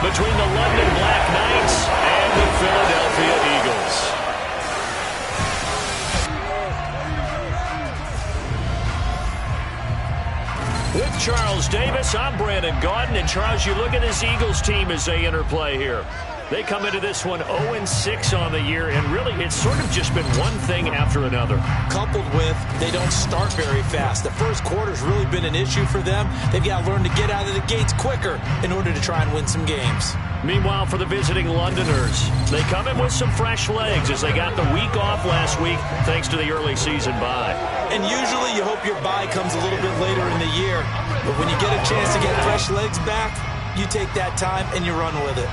between the London BlackKnights and the Philadelphia Eagles. With Charles Davis, I'm Brandon Gaudin. And Charles, you look at this Eagles team as they interplay here. They come into this one 0-6 on the year, and really it's sort of just been one thing after another. Coupled with they don't start very fast. The first quarter's really been an issue for them. They've got to learn to get out of the gates quicker in order to try and win some games. Meanwhile, for the visiting Londoners, they come in with some fresh legs as they got the week off last week thanks to the early season bye. And usually you hope your bye comes a little bit later in the year. But when you get a chance to get fresh legs back, you take that time and you run with it.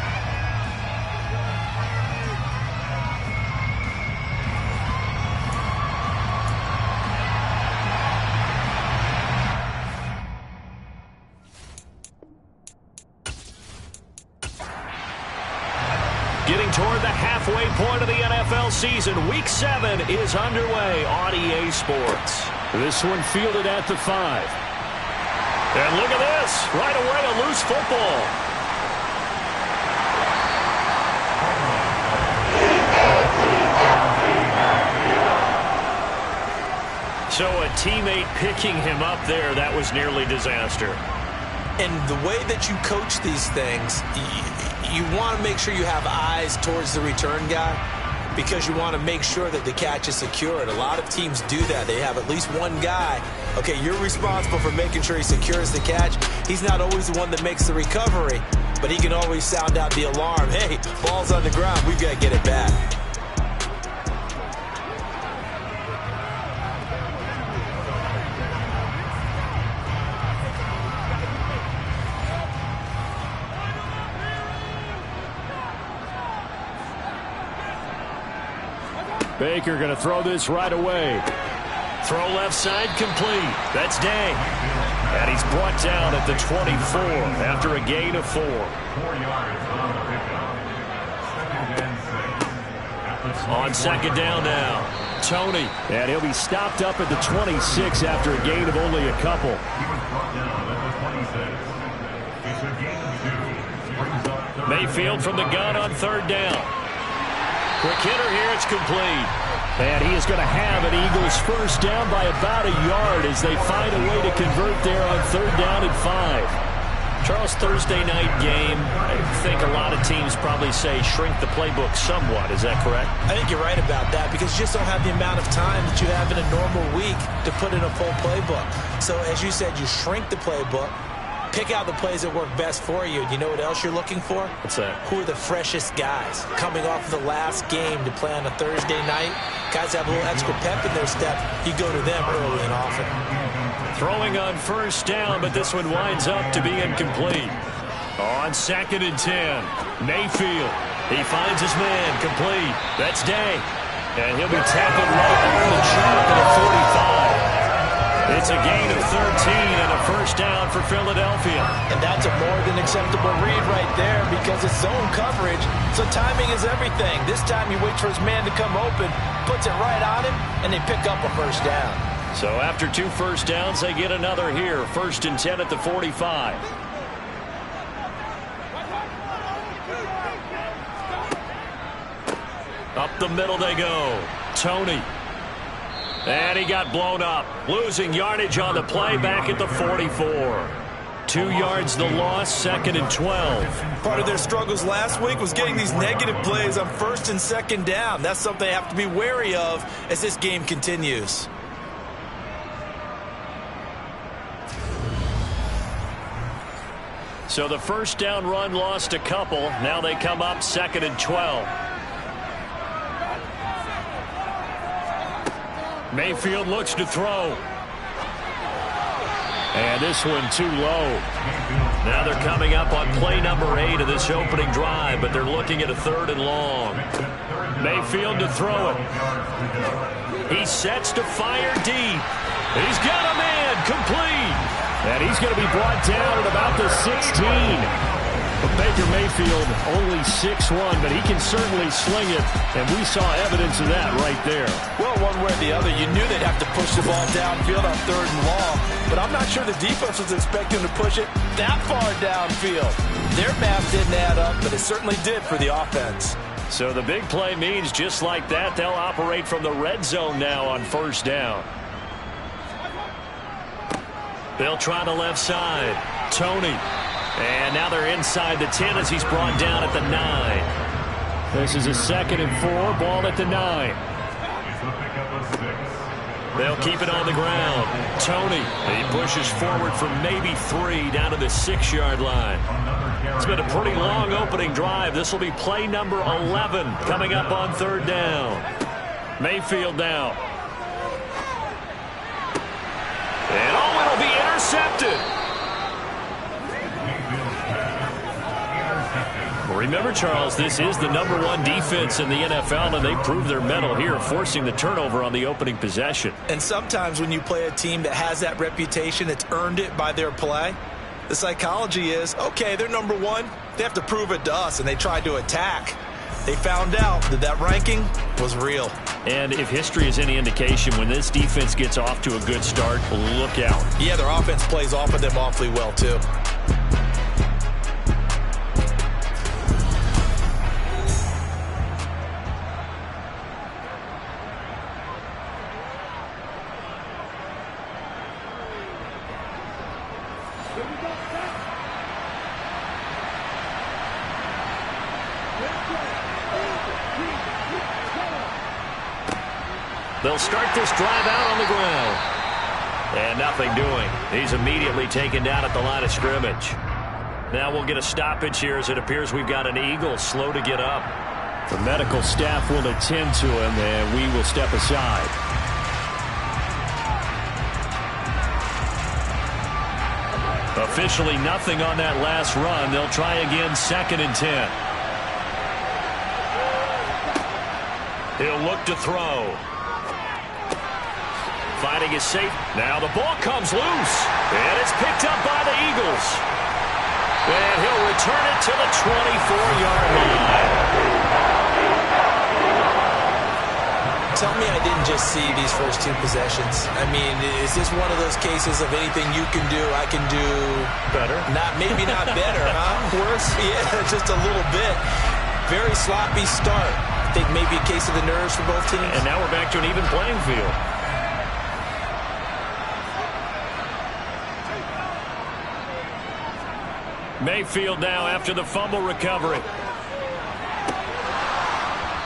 Getting toward the halfway point of the NFL season, Week 7 is underway on EA Sports. This one fielded at the 5. And look at this. Right away, a loose football. So a teammate picking him up there, that was nearly disaster. And the way that you coach these things, you want to make sure you have eyes towards the return guy because you want to make sure that the catch is secured. A lot of teams do that. They have at least one guy. Okay, you're responsible for making sure he secures the catch. He's not always the one that makes the recovery, but he can always sound out the alarm. Hey, ball's on the ground. We've got to get it back. Baker going to throw this right away. Throw left side complete. That's Day. And he's brought down at the 24 after a gain of 4. 4 yards on the pickup. On second down now, Tony. And he'll be stopped up at the 26 after a gain of only a couple. He was brought down at the 26. It's a gain of 2. Brings up third. Mayfield from the gun on third down. Quick hitter here, it's complete. And he is going to have an Eagles first down by about a yard as they find a way to convert there on third down and 5. Charles, Thursday night game, I think a lot of teams probably say shrink the playbook somewhat. Is that correct? I think you're right about that because you just don't have the amount of time that you have in a normal week to put in a full playbook. So as you said, you shrink the playbook. Pick out the plays that work best for you. You know what else you're looking for? What's that? Who are the freshest guys coming off the last game to play on a Thursday night? Guys have a little extra pep in their step. You go to them early and often. Throwing on first down, but this one winds up to be incomplete. On second and 10, Mayfield. He finds his man complete. That's Day. And he'll be tackled right on the chalk at a 45. It's a gain of 13 and a first down for Philadelphia. And that's a more than acceptable read right there because it's zone coverage, so timing is everything. This time he waits for his man to come open, puts it right on him, and they pick up a first down. So after 2 first downs, they get another here. First and 10 at the 45. Up the middle they go. Tony. And he got blown up. Losing yardage on the play back at the 44. 2 yards the loss, second and 12. Part of their struggles last week was getting these negative plays on first and second down. That's something they have to be wary of as this game continues. So the first down run lost a couple. Now they come up second and 12. Mayfield looks to throw. And this one too low. Now they're coming up on play number 8 of this opening drive, but they're looking at a third and long. Mayfield to throw it. He sets to fire deep. He's got a man complete. And he's going to be brought down at about the 16. Baker Mayfield only 6'1", but he can certainly sling it, and we saw evidence of that right there. Well, one way or the other, you knew they'd have to push the ball downfield on 3rd and long, but I'm not sure the defense was expecting to push it that far downfield. Their math didn't add up, but it certainly did for the offense. So the big play means just like that, they'll operate from the red zone now on 1st down. They'll try the left side. Tony. And now they're inside the 10 as he's brought down at the 9. This is a 2nd and 4, ball at the 9. They'll keep it on the ground. Tony, he pushes forward for maybe 3 down to the 6-yard line. It's been a pretty long opening drive. This will be play number 11 coming up on 3rd down. Mayfield now. And it'll be intercepted. Remember, Charles, this is the #1 defense in the NFL, and they proved their mettle here, forcing the turnover on the opening possession. And sometimes when you play a team that has that reputation, it's earned it by their play. The psychology is, okay, they're #1. They have to prove it to us, and they tried to attack. They found out that ranking was real. And if history is any indication, when this defense gets off to a good start, look out. Yeah, their offense plays off of them awfully well, too. They'll start this drive out on the ground. And nothing doing. He's immediately taken down at the line of scrimmage. Now we'll get a stoppage here as it appears we've got an Eagle slow to get up. The medical staff will attend to him, and we will step aside. Officially nothing on that last run. They'll try again, 2nd and 10. He'll look to throw. Finding his safe. Now the ball comes loose. And it's picked up by the Eagles. And he'll return it to the 24-yard line. Tell me I didn't just see these first 2 possessions. I mean, is this one of those cases of anything you can do, I can do better? Maybe not better, huh? Worse? Yeah, just a little bit. Very sloppy start. I think maybe a case of the nerves for both teams. And now we're back to an even playing field. Mayfield now after the fumble recovery.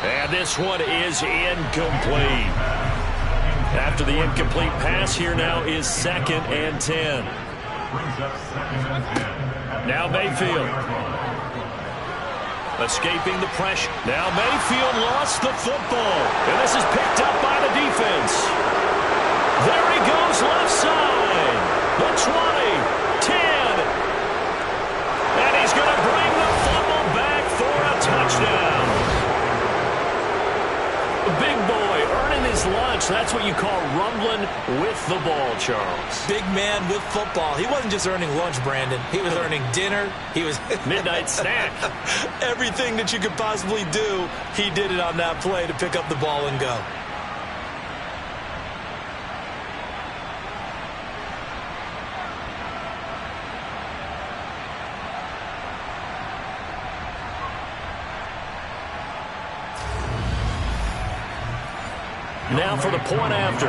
And this one is incomplete. After the incomplete pass, here now is 2nd and 10. Now Mayfield. Escaping the pressure. Now Mayfield lost the football. And this is picked up by the defense. There he goes left side. The 20, 10. And he's going to bring the fumble back for a touchdown. The big boy earning his lunch. That's what you call rumbling with the ball, Charles. Big man with football. He wasn't just earning lunch, Brandon. He was earning dinner. He was midnight snack. Everything that you could possibly do, he did it on that play to pick up the ball and go. Now for the point after.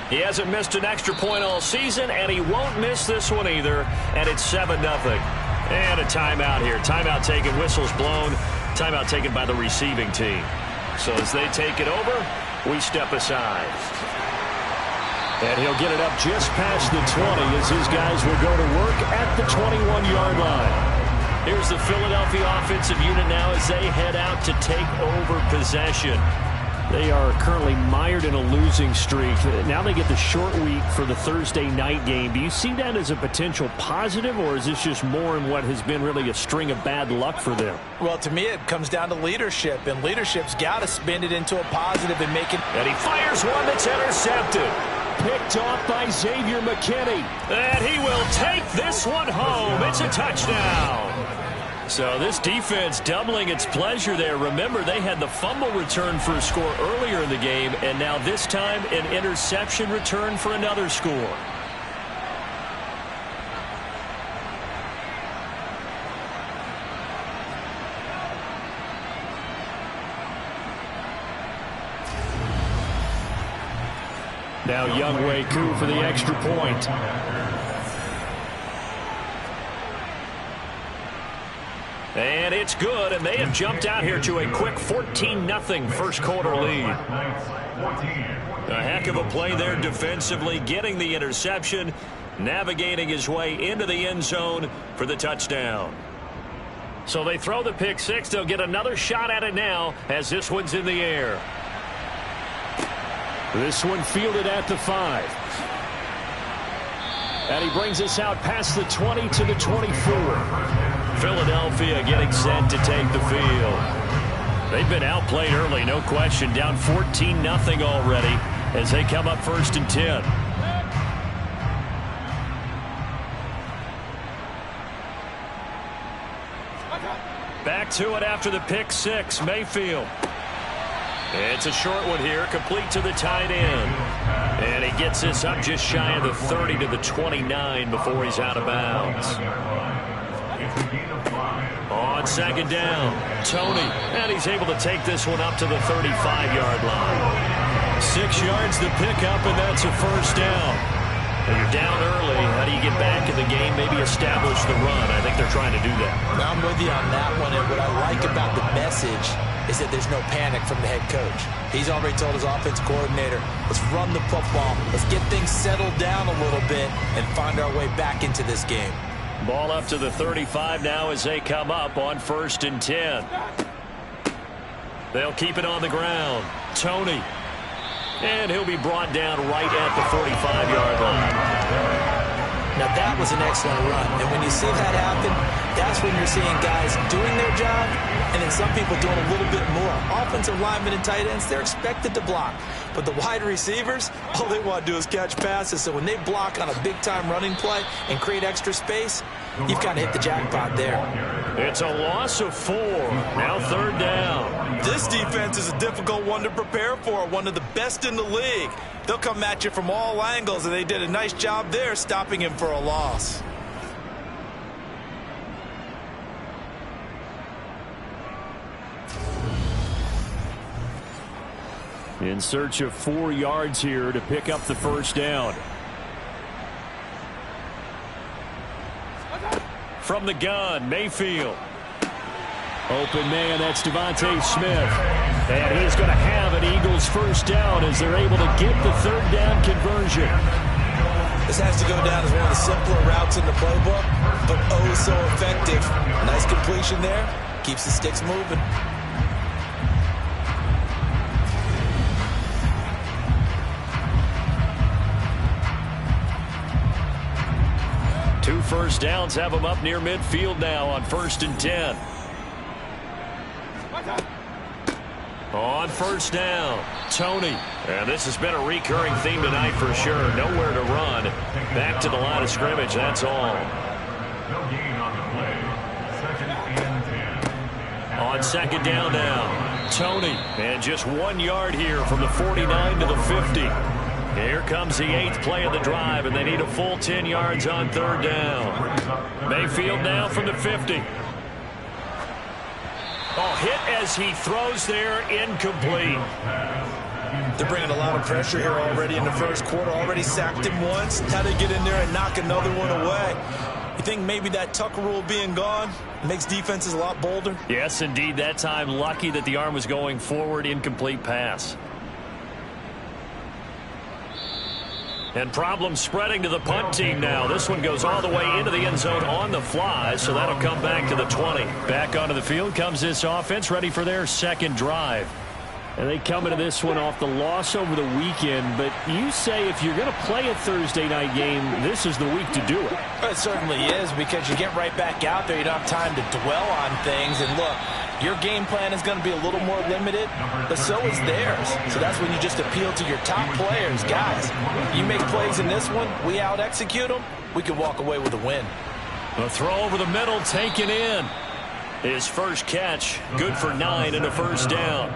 He hasn't missed an extra point all season, and he won't miss this one either. And it's 7-0. And a timeout here. Timeout taken, whistles blown. Timeout taken by the receiving team. So as they take it over, we step aside. And he'll get it up just past the 20 as his guys will go to work at the 21-yard line. Here's the Philadelphia offensive unit now as they head out to take over possession. They are currently mired in a losing streak. Now they get the short week for the Thursday night game. Do you see that as a potential positive, or is this just more in what has been really a string of bad luck for them? Well, to me, it comes down to leadership, and leadership's got to spin it into a positive and make it. And he fires one that's intercepted. picked off by Xavier McKinney. And he will take this one home. It's a touchdown. So this defense doubling its pleasure there. Remember, they had the fumble return for a score earlier in the game, and now this time an interception return for another score. Now Younghoe Koo for the extra point. And it's good, and they have jumped out here to a quick 14-0 first quarter lead. A heck of a play there defensively, getting the interception, navigating his way into the end zone for the touchdown. So they throw the pick six. They'll get another shot at it now as this one's in the air. This one fielded at the 5. And he brings us out past the 20 to the 24. Philadelphia getting set to take the field. They've been outplayed early, no question. Down 14-0 already as they come up 1st and 10. Back to it after the pick six. Mayfield. It's a short one here, complete to the tight end. And he gets this up just shy of the 30 to the 29 before he's out of bounds. On 2nd down, Tony. And he's able to take this one up to the 35-yard line. 6 yards to pick up, and that's a first down. When you're down early, how do you get back in the game, maybe establish the run? I think they're trying to do that. I'm with you on that one, and what I like about the message is that there's no panic from the head coach. He's already told his offense coordinator, let's run the football, let's get things settled down a little bit and find our way back into this game. Ball up to the 35 now as they come up on 1st and 10. They'll keep it on the ground. Tony. And he'll be brought down right at the 45-yard line. Now that was an excellent run. And when you see that happen, that's when you're seeing guys doing their job and then some people doing a little bit more. Offensive linemen and tight ends, they're expected to block. But the wide receivers, all they want to do is catch passes. So when they block on a big-time running play and create extra space, you've kind of hit the jackpot there. It's a loss of 4. Now 3rd down. This defense is a difficult one to prepare for, one of the best in the league. They'll come at you from all angles, and they did a nice job there stopping him for a loss. In search of 4 yards here to pick up the first down. From the gun, Mayfield. Open man, that's Devontae Smith. And he's going to have an Eagles first down as they're able to get the 3rd down conversion. This has to go down as one of the simpler routes in the playbook, but oh so effective. Nice completion there. Keeps the sticks moving. Two first downs have them up near midfield now on 1st and 10. On 1st down, Tony. And this has been a recurring theme tonight for sure. Nowhere to run. Back to the line of scrimmage, that's all. No gain on the play. 2nd and 10. On 2nd down now, Tony. And just 1 yard here from the 49 to the 50. Here comes the 8th play of the drive, and they need a full 10 yards on 3rd down. Mayfield now from the 50. Oh, hit as he throws there, incomplete. They're bringing a lot of pressure here already in the first quarter. Already sacked him once. Now they get in there and knock another one away. You think maybe that Tucker rule being gone makes defenses a lot bolder? Yes, indeed. That time, lucky that the arm was going forward, incomplete pass. And problems spreading to the punt team now. This one goes all the way into the end zone on the fly, so that'll come back to the 20. Back onto the field comes this offense, ready for their second drive. And they come into this one off the loss over the weekend, but you say if you're going to play a Thursday night game, this is the week to do it. It certainly is, because you get right back out there. You don't have time to dwell on things. And look, your game plan is going to be a little more limited, but so is theirs. So that's when you just appeal to your top players. Guys, you make plays in this one, we out-execute them, we can walk away with a win. A throw over the middle, taken in. His first catch, good for 9 and a first down.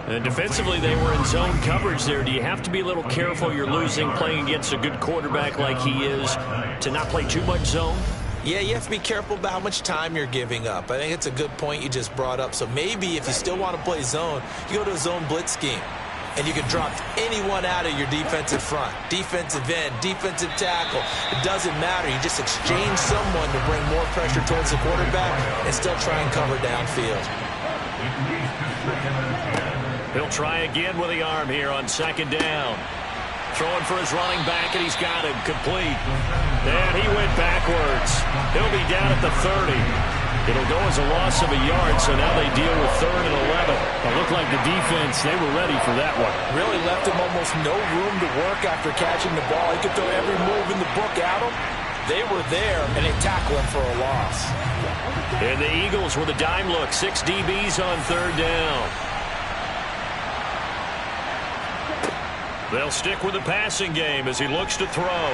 And defensively, they were in zone coverage there. Do you have to be a little careful? You're losing, playing against a good quarterback like he is, to not play too much zone? Yeah, you have to be careful about how much time you're giving up. I think it's a good point you just brought up. So maybe if you still want to play zone, you go to a zone blitz scheme. And you can drop anyone out of your defensive front. Defensive end, defensive tackle. It doesn't matter. You just exchange someone to bring more pressure towards the quarterback and still try and cover downfield. He'll try again with the arm here on second down. Throwing for his running back, and he's got him complete. And he went backwards. He'll be down at the 30. It'll go as a loss of a yard, so now they deal with 3rd and 11. It looked like the defense, they were ready for that one. Really left him almost no room to work after catching the ball. He could throw every move in the book at him. They were there, and they tackled him for a loss. And the Eagles with a dime look. 6 DBs on 3rd down. They'll stick with the passing game as he looks to throw.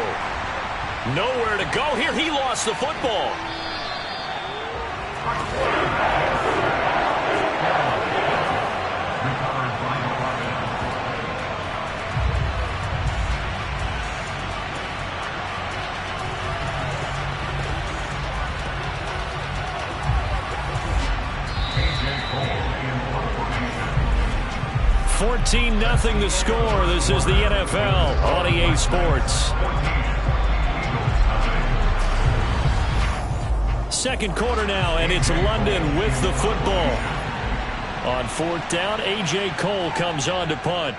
Nowhere to go here. He lost the football. 14-0 the score. This is the NFL on EA Sports. Second quarter now, and it's London with the football. On 4th down, A.J. Cole comes on to punt.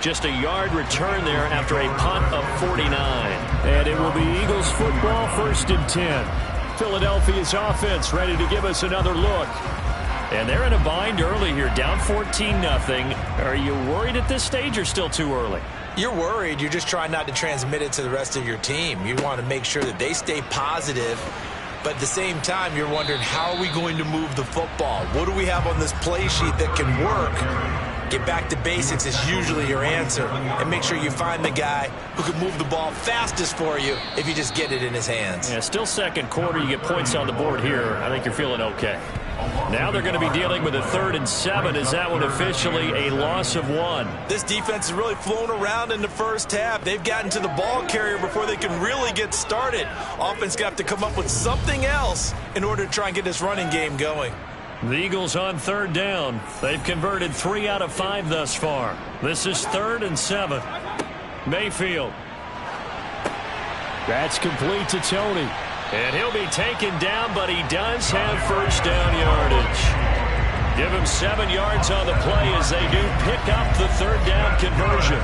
Just a yard return there after a punt of 49. And it will be Eagles football, 1st and 10. Philadelphia's offense ready to give us another look. And they're in a bind early here, down 14-0. Are you worried at this stage or still too early? You're worried. You're just trying not to transmit it to the rest of your team. You want to make sure that they stay positive. But at the same time, you're wondering, how are we going to move the football? What do we have on this play sheet that can work? Get back to basics is usually your answer. And make sure you find the guy who can move the ball fastest for you if you just get it in his hands. Yeah, still second quarter. You get points on the board here. I think you're feeling okay. Now they're going to be dealing with a 3rd and 7. Is that one officially a loss of 1? This defense has really flown around in the first half. They've gotten to the ball carrier before they can really get started. Offense got to come up with something else in order to try and get this running game going. The Eagles on 3rd down. They've converted 3 out of 5 thus far. This is 3rd and 7. Mayfield. That's complete to Tony. And he'll be taken down, but he does have first down yardage. Give him 7 yards on the play as they do pick up the 3rd down conversion.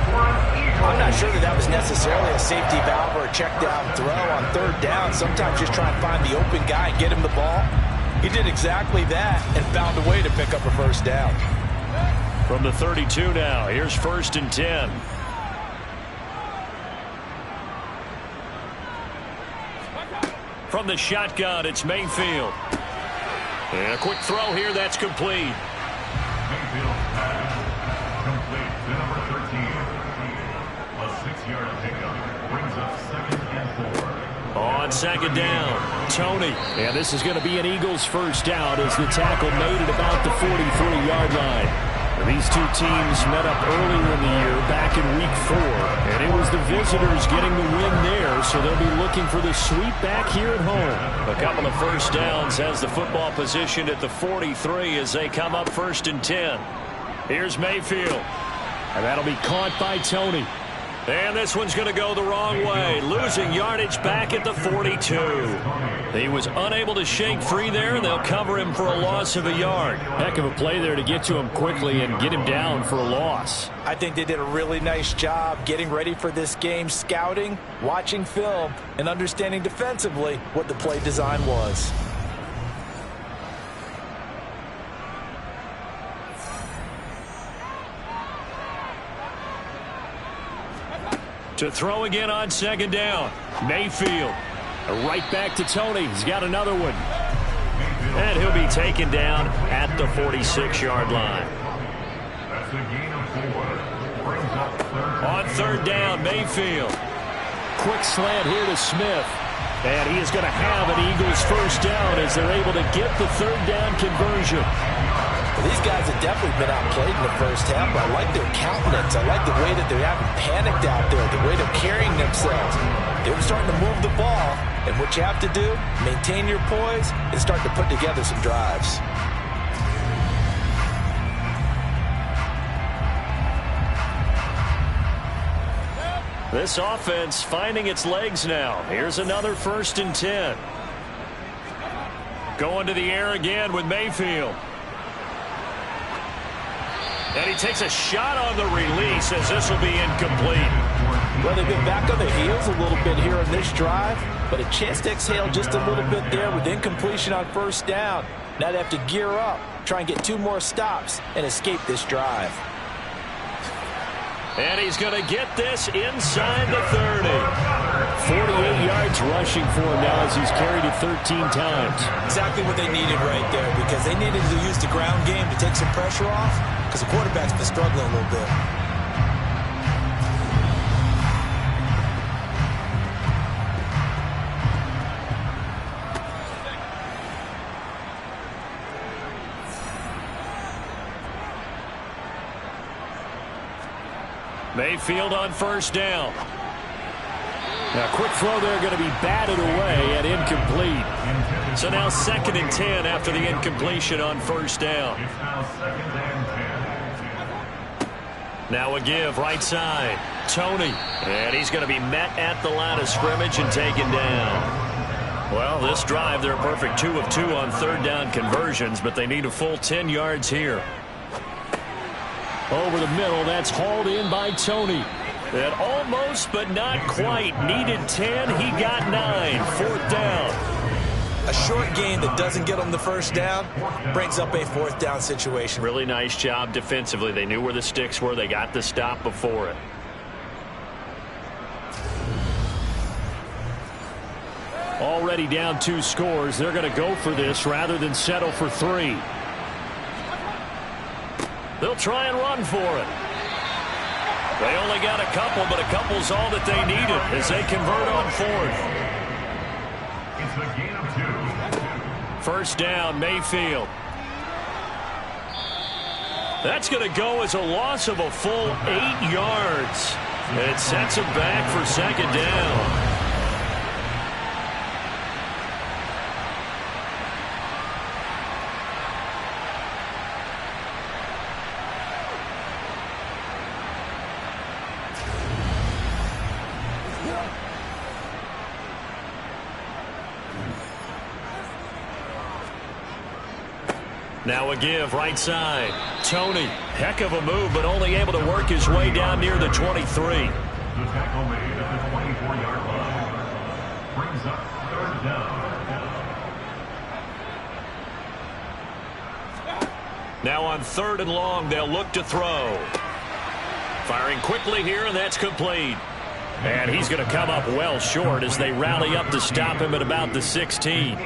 I'm not sure that was necessarily a safety valve or a check down throw on 3rd down. Sometimes just try and find the open guy and get him the ball. He did exactly that and found a way to pick up a first down. From the 32 now, here's 1st and 10. From the shotgun, it's Mayfield. And a quick throw here, that's complete. Mayfield pass complete to number 13. A 6-yard pickup brings up 2nd and 4. On 2nd down, Tony. And this is going to be an Eagles first down as the tackle made at about the 43-yard line. These two teams met up earlier in the year, back in Week 4. And it was the visitors getting the win there, so they'll be looking for the sweep back here at home. A couple of first downs has the football positioned at the 43 as they come up 1st and 10. Here's Mayfield. And that'll be caught by Tony. And this one's going to go the wrong way, losing yardage back at the 42. He was unable to shake free there, and they'll cover him for a loss of a yard. Heck of a play there to get to him quickly and get him down for a loss. I think they did a really nice job getting ready for this game, scouting, watching film, and understanding defensively what the play design was. To throw again on second down. Mayfield. Right back to Tony. He's got another one. And he'll be taken down at the 46-yard line. That's a gain of 4. Brings up third. On third down, Mayfield. Quick slant here to Smith. And he is going to have an Eagles first down as they're able to get the third down conversion. Well, these guys have definitely been outplayed in the first half, but I like their countenance. I like the way that they haven't panicked out there, the way they're carrying themselves. They were starting to move the ball, and what you have to do, maintain your poise and start to put together some drives. This offense finding its legs now. Here's another 1st and 10. Going to the air again with Mayfield. And he takes a shot on the release as this will be incomplete. Well, they've been back on their heels a little bit here on this drive, but a chance to exhale just a little bit there with incompletion on first down. Now they have to gear up, try and get 2 more stops, and escape this drive. And he's going to get this inside the 30. 48 yards rushing for him now as he's carried it 13 times. Exactly what they needed right there, because they needed to use the ground game to take some pressure off, because the quarterback's been struggling a little bit. Mayfield on first down. Now, quick throw there going to be batted away and incomplete. So now 2nd and 10 after the incompletion on first down. It's now 2nd and 10. Now a give right side. Tony. And he's going to be met at the line of scrimmage and taken down. Well, this drive, they're a perfect 2 of 2 on third down conversions, but they need a full 10 yards here. Over the middle, that's hauled in by Tony. And almost, but not quite. Needed 10, he got 9. 4th down. A short gain that doesn't get them the first down brings up a 4th down situation. Really nice job defensively. They knew where the sticks were. They got the stop before it. Already down 2 scores. They're going to go for this rather than settle for 3. They'll try and run for it. They only got a couple, but a couple's all that they needed as they convert on 4th. It's a gain of 2. First down, Mayfield. That's going to go as a loss of a full 8 yards. And it sets him back for 2nd down. Now a give right side. Tony, heck of a move, but only able to work his way down near the 23. The tackle made at the 24-yard line. Brings up 3rd down. Now on 3rd and long, they'll look to throw. Firing quickly here, and that's complete. And he's going to come up well short as they rally up to stop him at about the 16.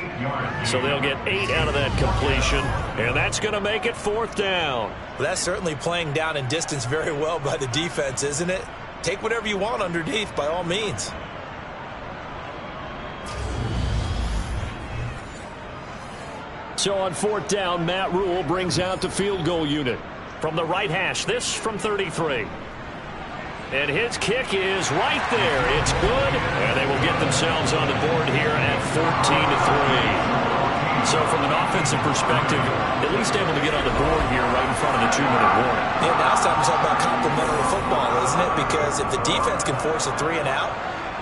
So they'll get 8 out of that completion, and that's going to make it 4th down. Well, that's certainly playing down in distance very well by the defense, isn't it? Take whatever you want underneath, by all means. So on 4th down, Matt Rule brings out the field goal unit. From the right hash, this from 33. And his kick is right there. It's good, and they will get themselves on the board here at 14-3. So from an offensive perspective, at least able to get on the board here right in front of the 2-minute warning. Yeah, now it's time to talk about complementary football, isn't it? because if the defense can force a 3 and out,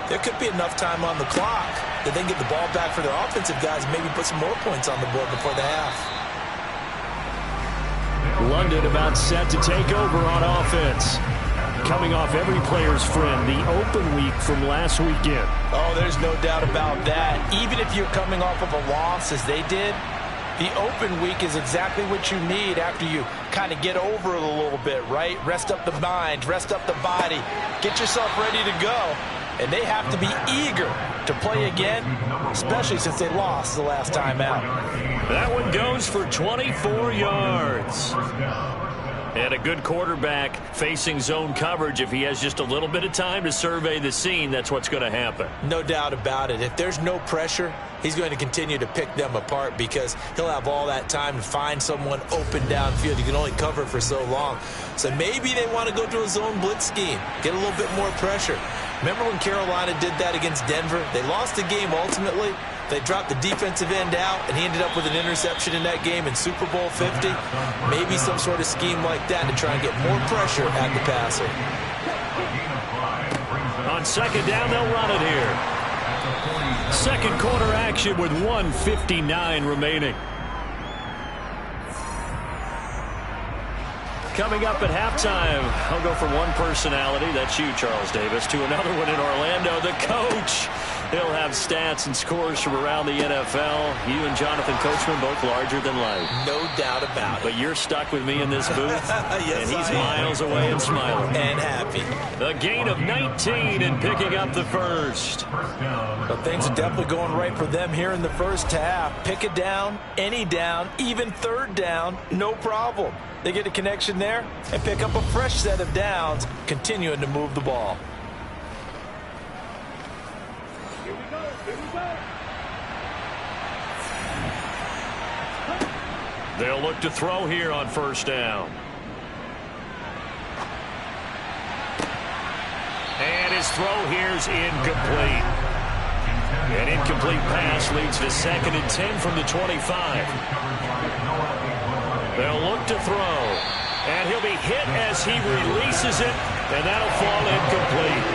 there could be enough time on the clock that they can get the ball back for their offensive guys and maybe put some more points on the board before the half. London about set to take over on offense. Coming off every player's friend, the open week from last weekend. Oh, there's no doubt about that. Even if you're coming off of a loss as they did, the open week is exactly what you need after you kind of get over it a little bit, right? Rest up the mind, rest up the body, get yourself ready to go. And they have to be eager to play again, especially since they lost the last time out. That one goes for 24 yards. And a good quarterback facing zone coverage. If he has just a little bit of time to survey the scene, that's what's going to happen. No doubt about it. If there's no pressure, he's going to continue to pick them apart because he'll have all that time to find someone open downfield. You can only cover for so long. So maybe they want to go to a zone blitz scheme, get a little bit more pressure. Remember when Carolina did that against Denver? They lost the game ultimately. They dropped the defensive end out, and he ended up with an interception in that game in Super Bowl 50. Maybe some sort of scheme like that to try and get more pressure at the passer. On second down, they'll run it here. Second quarter action with 1:59 remaining. Coming up at halftime, I'll go from one personality, that's you, Charles Davis, to another one in Orlando, the coach. He'll have stats and scores from around the NFL. You and Jonathan Coachman both larger than life. No doubt about it. But you're stuck with me in this booth, yes, and he's miles away and smiling. And happy. A gain of 19 and picking up the first. But things are definitely going right for them here in the first half. Pick a down, any down, even third down, no problem. They get a connection there and pick up a fresh set of downs, continuing to move the ball. They'll look to throw here on first down. And his throw here's incomplete. An incomplete pass leads to 2nd and 10 from the 25. They'll look to throw. And he'll be hit as he releases it. And that'll fall incomplete.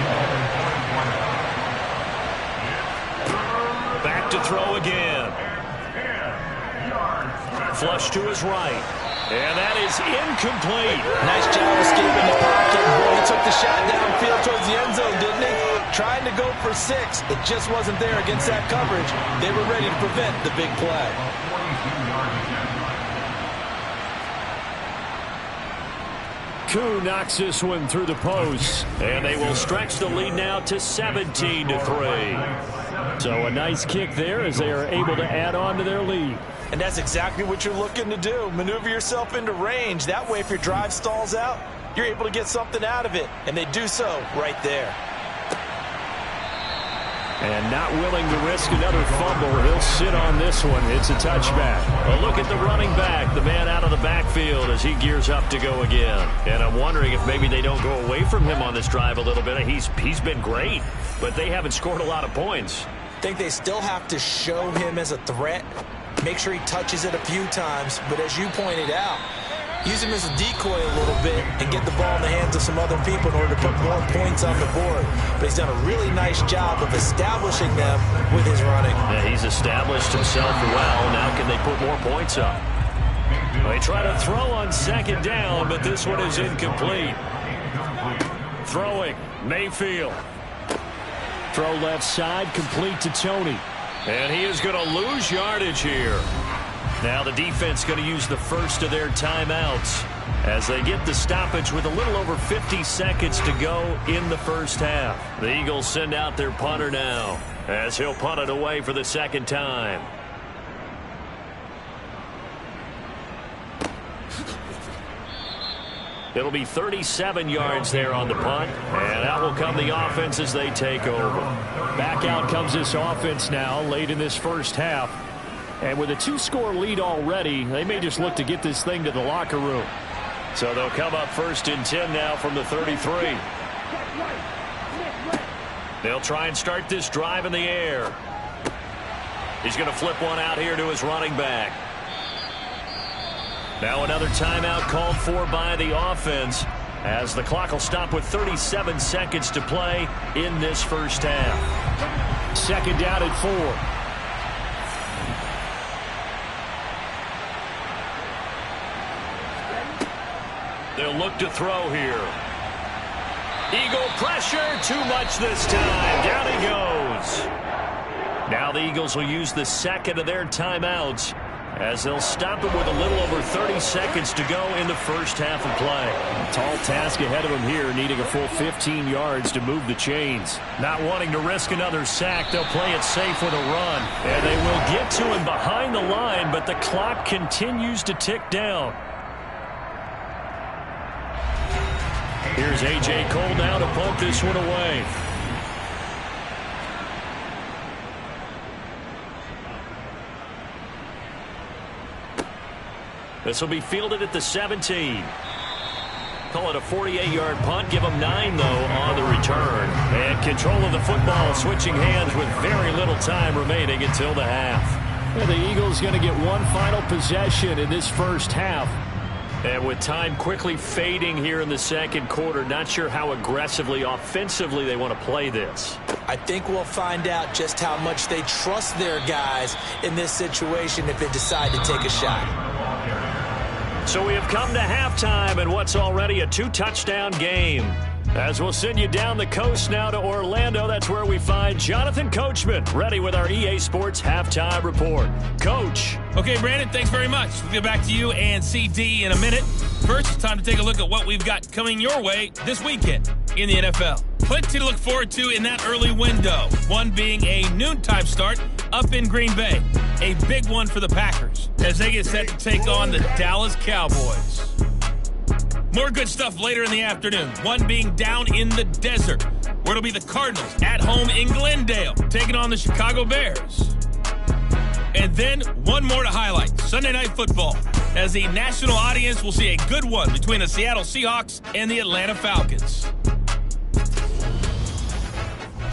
Back to throw again. Flush to his right. And that is incomplete. Nice job escaping the pocket. Boy, he took the shot downfield towards the end zone, didn't he? Trying to go for 6. It just wasn't there against that coverage. They were ready to prevent the big play. Koo knocks this one through the post. And they will stretch the lead now to 17-3. So a nice kick there as they are able to add on to their lead. And that's exactly what you're looking to do. Maneuver yourself into range. That way, if your drive stalls out, you're able to get something out of it. And they do so right there. And not willing to risk another fumble, he'll sit on this one. It's a touchback. A look at the running back, the man out of the backfield as he gears up to go again. And I'm wondering if maybe they don't go away from him on this drive a little bit. He's been great, but they haven't scored a lot of points. I think they still have to show him as a threat. Make sure he touches it a few times. But as you pointed out, use him as a decoy a little bit and get the ball in the hands of some other people in order to put more points on the board. But he's done a really nice job of establishing them with his running. Yeah, he's established himself well. Now can they put more points up? They try to throw on second down, but this one is incomplete. Throwing, Mayfield. Throw left side, complete to Tony. And he is going to lose yardage here. Now the defense going to use the first of their timeouts as they get the stoppage with a little over 50 seconds to go in the first half. The Eagles send out their punter now as he'll punt it away for the second time. It'll be 37 yards there on the punt, and out will come the offense as they take over. Back out comes this offense now late in this first half. And with a 2-score lead already, they may just look to get this thing to the locker room. So they'll come up 1st and 10 now from the 33. They'll try and start this drive in the air. He's going to flip one out here to his running back. Now another timeout called for by the offense as the clock will stop with 37 seconds to play in this first half. Second down and 4. They'll look to throw here. Eagle pressure, too much this time. Down he goes. Now the Eagles will use the second of their timeouts as they'll stop him with a little over 30 seconds to go in the first half of play. A tall task ahead of him here, needing a full 15 yards to move the chains. Not wanting to risk another sack, they'll play it safe with a run. And they will get to him behind the line, but the clock continues to tick down. Here's A.J. Cole now to punt this one away. This will be fielded at the 17. Call it a 48-yard punt. Give them 9, though, on the return. And control of the football, switching hands with very little time remaining until the half. And the Eagles going to get one final possession in this first half. And with time quickly fading here in the second quarter, not sure how aggressively, offensively they want to play this. I think we'll find out just how much they trust their guys in this situation if they decide to take a shot. So we have come to halftime in what's already a 2-touchdown game. As we'll send you down the coast now to Orlando, that's where we find Jonathan Coachman, ready with our EA Sports Halftime Report. Coach. Okay, Brandon, thanks very much. We'll get back to you and CD in a minute. First, it's time to take a look at what we've got coming your way this weekend in the NFL. Plenty to look forward to in that early window. One being a noontime start up in Green Bay. A big one for the Packers as they get set to take on the Dallas Cowboys. More good stuff later in the afternoon. One being down in the desert, where it'll be the Cardinals at home in Glendale, taking on the Chicago Bears. And then one more to highlight, Sunday Night Football, as the national audience will see a good one between the Seattle Seahawks and the Atlanta Falcons.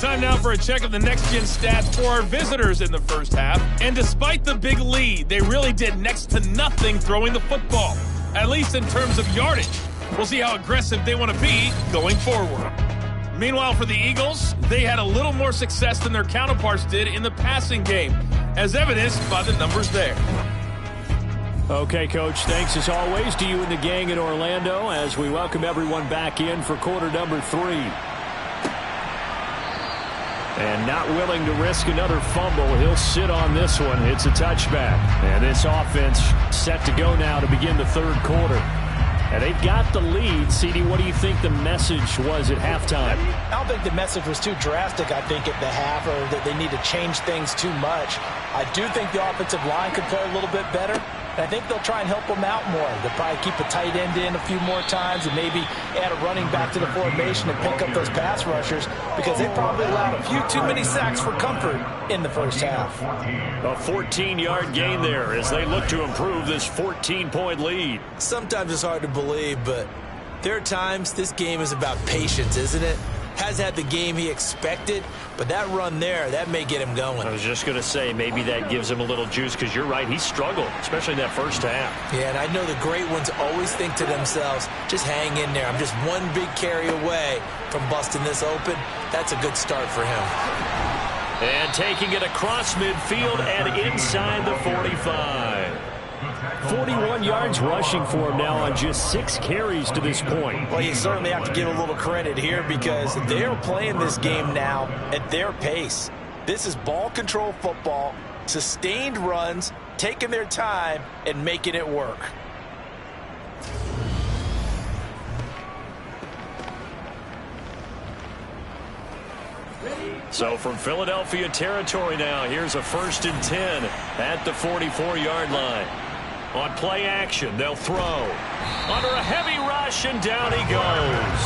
Time now for a check of the next-gen stats for our visitors in the first half. And despite the big lead, they really did next to nothing throwing the football, at least in terms of yardage. We'll see how aggressive they want to be going forward. Meanwhile, for the Eagles, they had a little more success than their counterparts did in the passing game, as evidenced by the numbers there. Okay, Coach, thanks as always to you and the gang in Orlando as we welcome everyone back in for quarter number 3. And not willing to risk another fumble, he'll sit on this one. It's a touchback. And this offense set to go now to begin the third quarter. And they've got the lead. CD, what do you think the message was at halftime? I don't think the message was too drastic, I think, at the half, or that they need to change things too much. I do think the offensive line could play a little bit better. And I think they'll try and help them out more. They'll probably keep a tight end in a few more times and maybe add a running back to the formation and pick up those pass rushers because they probably allowed a few too many sacks for comfort in the first half. A 14-yard gain there as they look to improve this 14-point lead. Sometimes it's hard to believe, but there are times this game is about patience, isn't it? Has had the game he expected, but that run there, that may get him going. I was just going to say, maybe that gives him a little juice because you're right, he struggled, especially in that first half. Yeah, and I know the great ones always think to themselves, just hang in there. I'm just one big carry away from busting this open. That's a good start for him. And taking it across midfield and inside the 45. 41 yards rushing for him now on just 6 carries to this point. Well, you certainly have to give a little credit here because they're playing this game now at their pace. This is ball control football, sustained runs, taking their time, and making it work. So from Philadelphia territory now, here's a 1st and 10 at the 44-yard line. On play action, they'll throw. Under a heavy rush, and down he goes.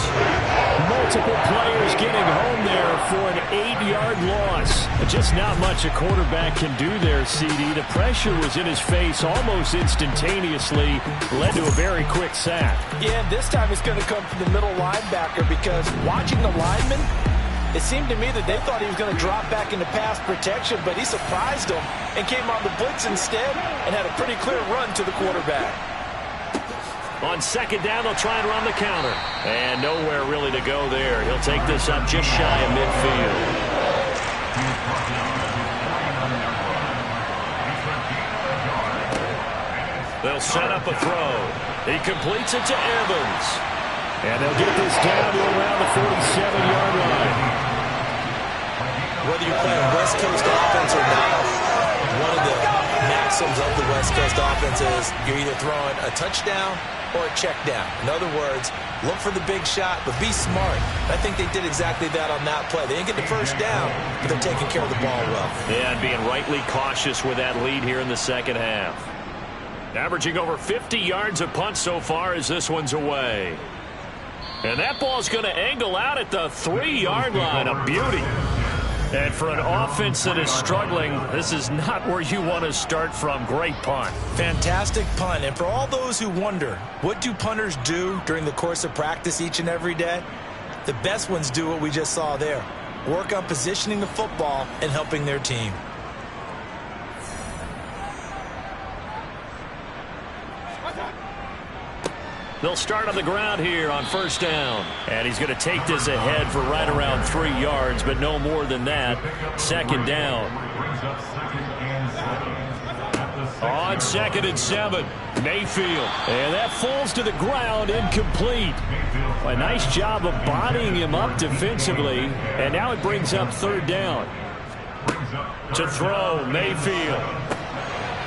Multiple players getting home there for an 8-yard loss. Just not much a quarterback can do there, CD. The pressure was in his face almost instantaneously, led to a very quick sack. Yeah, this time it's going to come from the middle linebacker because watching the lineman, it seemed to me that they thought he was going to drop back into pass protection, but he surprised them and came on the blitz instead and had a pretty clear run to the quarterback. On second down, they'll try and run the counter. And nowhere really to go there. He'll take this up just shy of midfield. They'll set up a throw. He completes it to Evans. And they'll get this down to around the 47-yard line. Whether you're playing West Coast offense or not, one of the maxims of the West Coast offense is you're either throwing a touchdown or a check down. In other words, look for the big shot, but be smart. I think they did exactly that on that play. They didn't get the first down, but they're taking care of the ball well. Yeah, and being rightly cautious with that lead here in the second half. Averaging over 50 yards a punt so far as this one's away. And that ball's going to angle out at the 3-yard line. A beauty. And for an offense that is struggling, this is not where you want to start from. Great punt. Fantastic punt. And for all those who wonder, what do punters do during the course of practice each and every day? The best ones do what we just saw there. Work on positioning the football and helping their team. They'll start on the ground here on first down. And he's going to take this ahead for right around 3 yards, but no more than that. Second down. On second and 7, Mayfield. And that falls to the ground, incomplete. A nice job of bodying him up defensively. And now it brings up third down. To throw, Mayfield.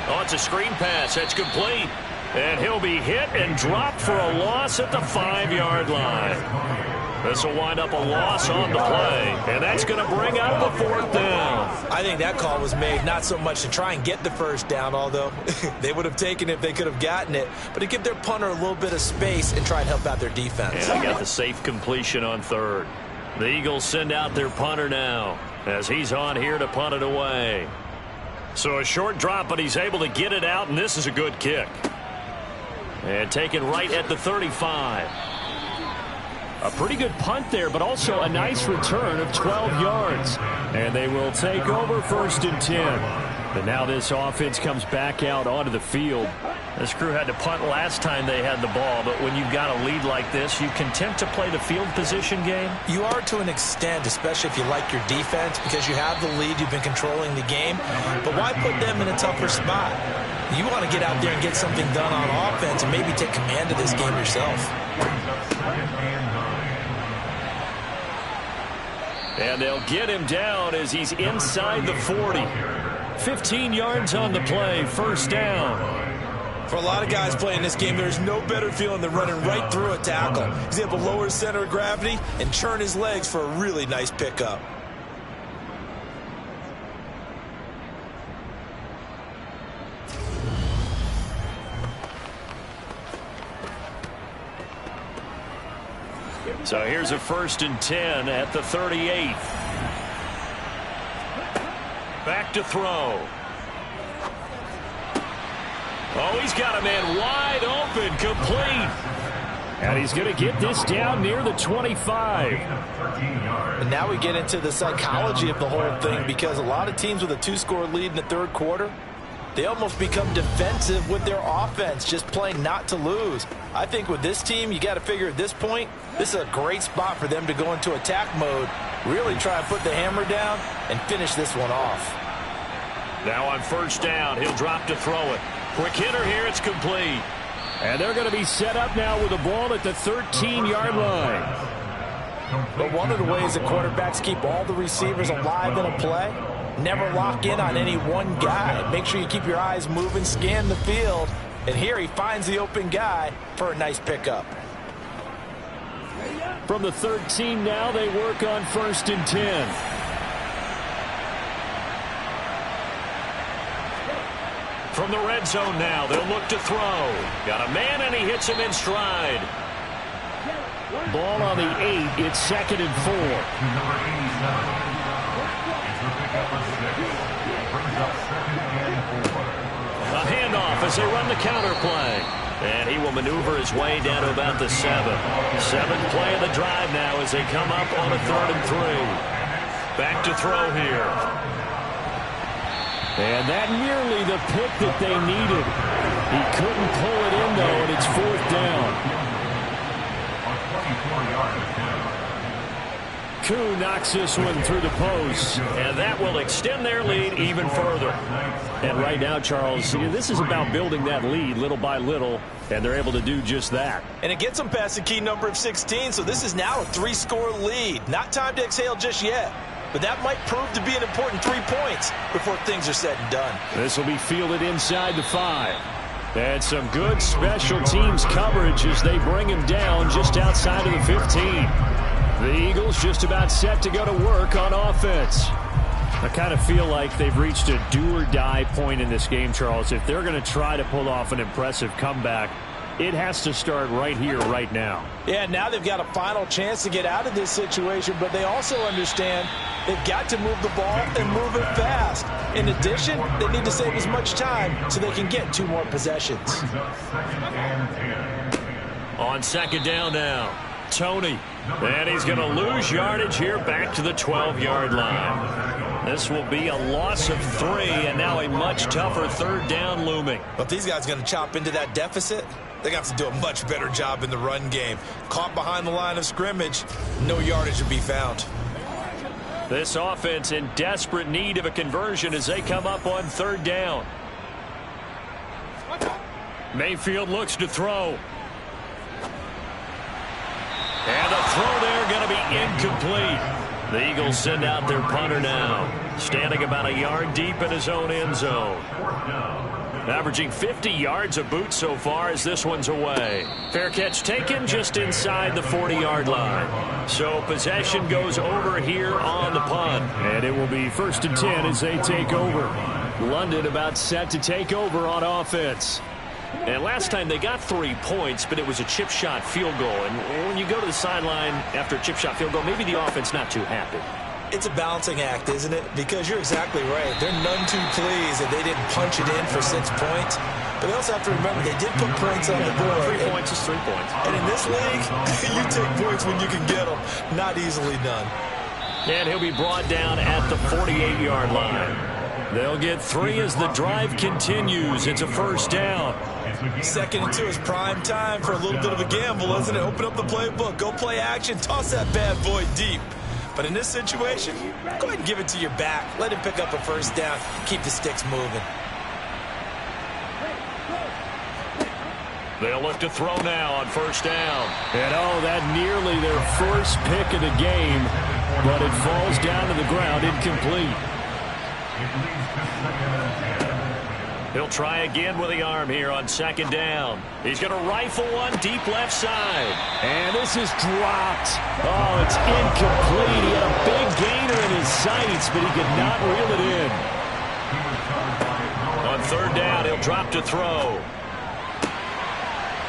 Oh, it's a screen pass. That's complete. And he'll be hit and dropped for a loss at the 5-yard line. This will wind up a loss on the play. And that's going to bring up the fourth down. I think that call was made not so much to try and get the first down, although they would have taken it if they could have gotten it, but to give their punter a little bit of space and try and help out their defense. And they got the safe completion on third. The Eagles send out their punter now as he's on here to punt it away. So a short drop, but he's able to get it out, and this is a good kick. And taken right at the 35. A pretty good punt there, but also a nice return of 12 yards. And they will take over first and 10. But now this offense comes back out onto the field. This crew had to punt last time they had the ball, but when you've got a lead like this, you content to play the field position game? You are to an extent, especially if you like your defense, because you have the lead, you've been controlling the game. But why put them in a tougher spot? You want to get out there and get something done on offense and maybe take command of this game yourself. And they'll get him down as he's inside the 40. 15 yards on the play, first down. For a lot of guys playing this game, there's no better feeling than running right through a tackle. He's able to lower his center of gravity and churn his legs for a really nice pickup. So here's a first and 10 at the 38. Back to throw. Oh, he's got a man wide open, complete. And he's going to get this down near the 25. And now we get into the psychology of the whole thing, because a lot of teams with a 2-score lead in the third quarter, they almost become defensive with their offense, just playing not to lose. I think with this team, you got to figure at this point, this is a great spot for them to go into attack mode, really try and put the hammer down and finish this one off. Now on first down, he'll drop to throw it. Quick hitter here, it's complete. And they're going to be set up now with the ball at the 13-yard line. But one of the ways that quarterbacks keep all the receivers alive in a play, never lock in on any one guy. Make sure you keep your eyes moving, scan the field. And here he finds the open guy for a nice pickup. From the 13 now, they work on first and 10. From the red zone now, they'll look to throw. Got a man, and he hits him in stride. Ball on the 8. It's second and 4. A handoff as they run the counter play. And he will maneuver his way down to about the 7. 7th play of the drive now as they come up on a 3rd and 3. Back to throw here. And that nearly the pick that they needed. He couldn't pull it in, though, and it's 4th down. On 24-yard attempt. Koo knocks this one through the post, and that will extend their lead even further. And right now, Charles, this is about building that lead little by little, and they're able to do just that. And it gets them past the key number of 16, so this is now a 3-score lead. Not time to exhale just yet, but that might prove to be an important 3 points before things are said and done. This will be fielded inside the 5. And some good special teams coverage as they bring him down just outside of the 15. The Eagles just about set to go to work on offense. I kind of feel like they've reached a do-or-die point in this game, Charles. If they're going to try to pull off an impressive comeback, it has to start right here, right now. Yeah, now they've got a final chance to get out of this situation, but they also understand they've got to move the ball and move it fast. In addition, they need to save as much time so they can get 2 more possessions. On 2nd down now, Tony. And he's going to lose yardage here back to the 12-yard line. This will be a loss of 3, and now a much tougher 3rd down looming. But these guys are going to chop into that deficit. They're going to have to do a much better job in the run game. Caught behind the line of scrimmage, no yardage to be found. This offense in desperate need of a conversion as they come up on 3rd down. Mayfield looks to throw. And the throw there going to be incomplete. The Eagles send out their punter now, standing about a yard deep in his own end zone. Averaging 50 yards a boot so far as this one's away. Fair catch taken just inside the 40-yard line. So possession goes over here on the punt. And it will be 1st and 10 as they take over. London about set to take over on offense. And last time they got 3 points, but it was a chip shot field goal. And when you go to the sideline after a chip shot field goal, maybe the offense not too happy. It's a balancing act, isn't it? Because you're exactly right. They're none too pleased that they didn't punch it in for 6 points. But they also have to remember they did put points on the board. 3 points is 3 points. And in this league, you take points when you can get them. Not easily done. And he'll be brought down at the 48-yard line. They'll get 3 as the drive continues. It's a 1st down. 2nd and 2 is prime time for a little bit of a gamble, isn't it? Open up the playbook, go play action, toss that bad boy deep. But in this situation, go ahead and give it to your back. Let him pick up a 1st down. Keep the sticks moving. They'll look to throw now on 1st down. And that nearly their first pick of the game, but it falls down to the ground incomplete. He'll try again with the arm here on 2nd down. He's going to rifle one deep left side. And this is dropped. Oh, it's incomplete. He had a big gainer in his sights, but he could not reel it in. On 3rd down, he'll drop to throw.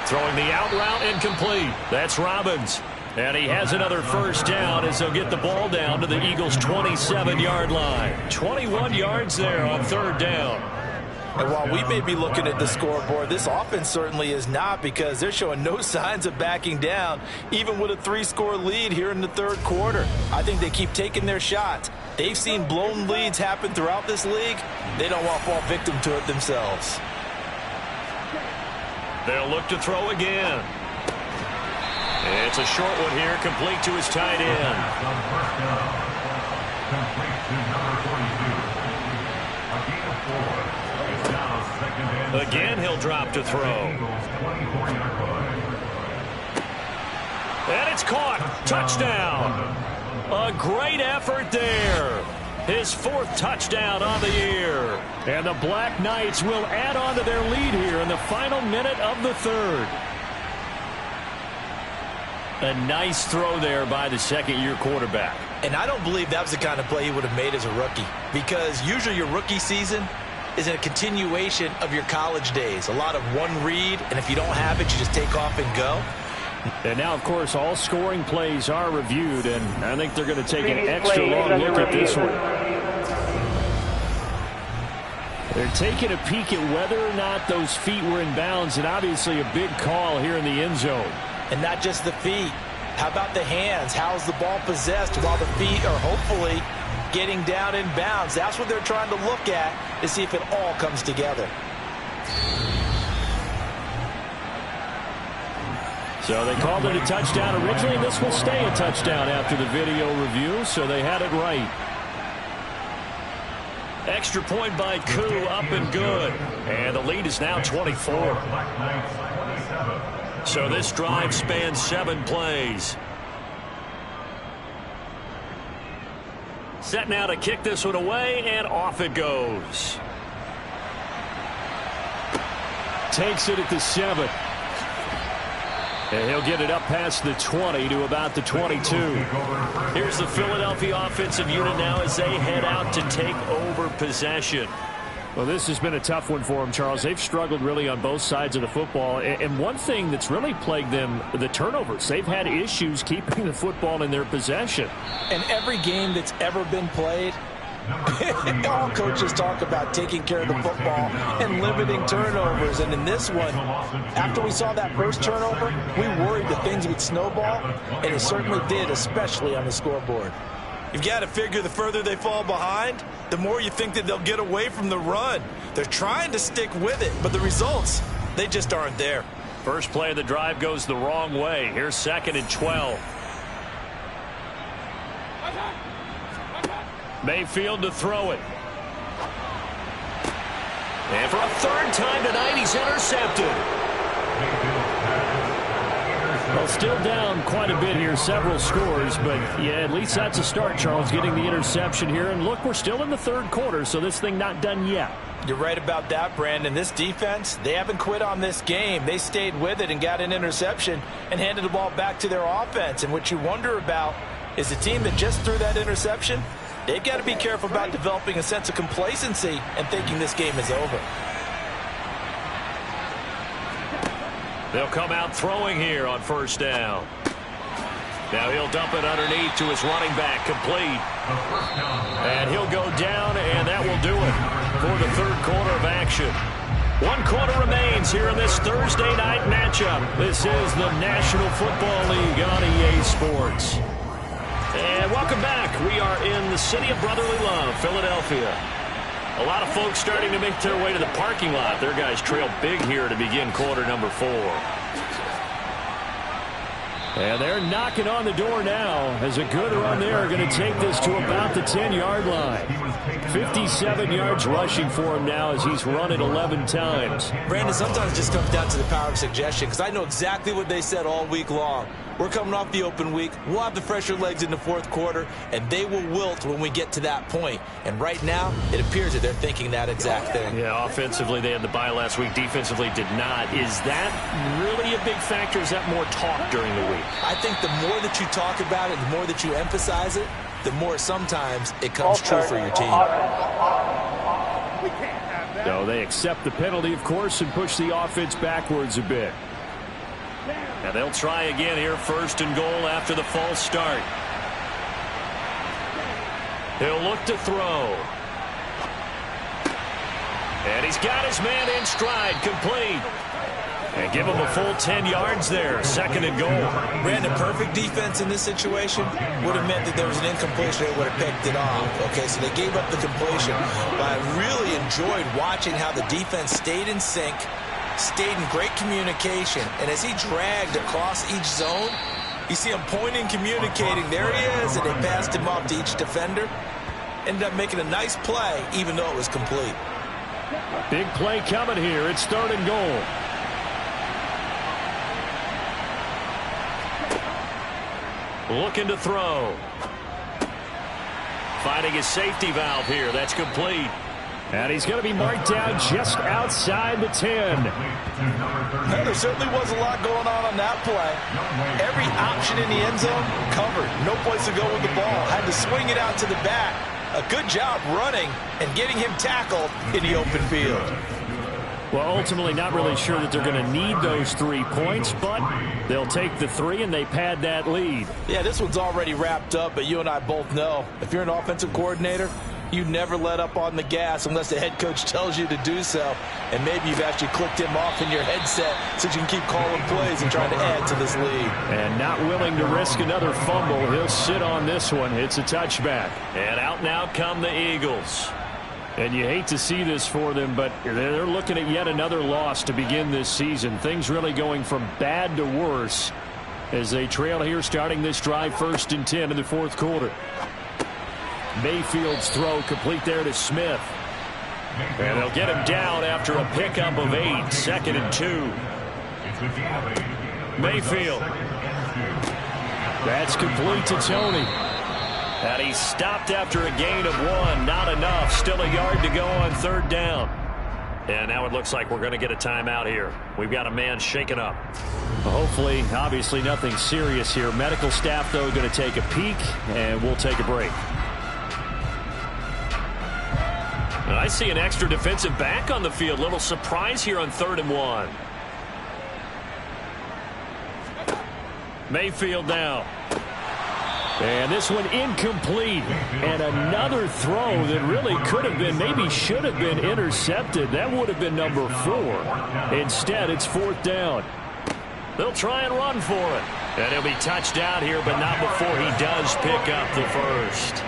Throwing the out route incomplete. That's Robbins. And he has another 1st down as they'll get the ball down to the Eagles' 27-yard line. 21 yards there on 3rd down. And while we may be looking at the scoreboard, this offense certainly is not, because they're showing no signs of backing down, even with a 3-score lead here in the 3rd quarter. I think they keep taking their shots. They've seen blown leads happen throughout this league. They don't want to fall victim to it themselves. They'll look to throw again. It's a short one here, complete to his tight end. Complete to number 42. A gain of 4. It's now 2nd and 6. Again, he'll drop to throw. And it's caught. Touchdown. A great effort there. His 4th touchdown on the year. And the Black Knights will add on to their lead here in the final minute of the 3rd. A nice throw there by the 2nd-year quarterback. And I don't believe that was the kind of play he would have made as a rookie, because usually your rookie season is a continuation of your college days. A lot of one read, and if you don't have it, you just take off and go. And now, of course, all scoring plays are reviewed, and I think they're going to take an extra long look at this one. They're taking a peek at whether or not those feet were in bounds, and obviously a big call here in the end zone. And not just the feet. How about the hands? How's the ball possessed while the feet are hopefully getting down in bounds? That's what they're trying to look at to see if it all comes together. So they called it a touchdown originally, and this will stay a touchdown after the video review, so they had it right. Extra point by Koo, up and good. And the lead is now 24. So this drive spans 7 plays. Set now to kick this one away, and off it goes. Takes it at the 7. And he'll get it up past the 20 to about the 22. Here's the Philadelphia offensive unit now as they head out to take over possession. Well, this has been a tough one for them, Charles. They've struggled really on both sides of the football. And one thing that's really plagued them, the turnovers. They've had issues keeping the football in their possession. In every game that's ever been played, all coaches talk about taking care of the football and limiting turnovers. And in this one, after we saw that first turnover, we worried that things would snowball, and it certainly did, especially on the scoreboard. You've got to figure the further they fall behind, the more you think that they'll get away from the run. They're trying to stick with it, but the results, they just aren't there. First play of the drive goes the wrong way. Here's 2nd and 12. Mayfield to throw it. And for a 3rd time tonight, he's intercepted. Well, still down quite a bit here, several scores, but yeah, at least that's a start, Charles, getting the interception here. And look, we're still in the 3rd quarter, so this thing not done yet. You're right about that, Brandon. This defense, they haven't quit on this game. They stayed with it and got an interception and handed the ball back to their offense. And what you wonder about is the team that just threw that interception, they've got to be careful about developing a sense of complacency and thinking this game is over. They'll come out throwing here on 1st down. Now he'll dump it underneath to his running back, complete. And he'll go down, and that will do it for the 3rd quarter of action. 1 quarter remains here in this Thursday night matchup. This is the National Football League on EA Sports. And welcome back. We are in the city of brotherly love, Philadelphia. A lot of folks starting to make their way to the parking lot. Their guys trail big here to begin quarter number 4. And they're knocking on the door now as a good run there going to take this to about the 10-yard line. 57 yards rushing for him now as he's run it 11 times. Brandon, sometimes it just comes down to the power of suggestion, because I know exactly what they said all week long. We're coming off the open week. We'll have the fresher legs in the 4th quarter, and they will wilt when we get to that point. And right now, it appears that they're thinking that exact thing. Yeah, offensively, they had the bye last week. Defensively, did not. Is that really a big factor? Is that more talk during the week? I think the more that you talk about it, the more that you emphasize it, the more sometimes it comes true for your team. So they accept the penalty, of course, and push the offense backwards a bit. And they'll try again here, 1st and goal after the false start. He'll look to throw. And he's got his man in stride, complete. And give him a full 10 yards there, 2nd and goal. Brandon, perfect defense in this situation would have meant that there was an incompletion. They would have picked it off. Okay, so they gave up the completion. But I really enjoyed watching how the defense stayed in sync, stayed in great communication. And as he dragged across each zone, you see him pointing, communicating. There he is, and they passed him off to each defender. Ended up making a nice play, even though it was complete. Big play coming here. It's 3rd and goal. Looking to throw. Finding his safety valve here. That's complete. And he's going to be marked down just outside the 10. Well, there certainly was a lot going on that play. Every option in the end zone covered. No place to go with the ball. Had to swing it out to the back. A good job running and getting him tackled in the open field. Well, ultimately not really sure that they're going to need those 3 points, but they'll take the 3 and they pad that lead. Yeah, this one's already wrapped up, but you and I both know if you're an offensive coordinator, you never let up on the gas unless the head coach tells you to do so. And maybe you've actually clicked him off in your headset so you can keep calling plays and trying to add to this lead. And not willing to risk another fumble. He'll sit on this one. It's a touchback. And out now come the Eagles. And you hate to see this for them, but they're looking at yet another loss to begin this season. Things really going from bad to worse as they trail here starting this drive 1st and 10 in the 4th quarter. Mayfield's throw complete there to Smith. And they'll get him down after a pickup of 8. 2nd and 2. Mayfield. That's complete to Tony. And he stopped after a gain of 1. Not enough. Still a yard to go on 3rd down. And now it looks like we're going to get a timeout here. We've got a man shaken up. Hopefully, obviously nothing serious here. Medical staff, though, going to take a peek, and we'll take a break. And I see an extra defensive back on the field. Little surprise here on 3rd and 1. Mayfield now. And this one incomplete. And another throw that really could have been, maybe should have been intercepted. That would have been number 4. Instead, it's 4th down. They'll try and run for it. And he'll be touched out here, but not before he does pick up the first.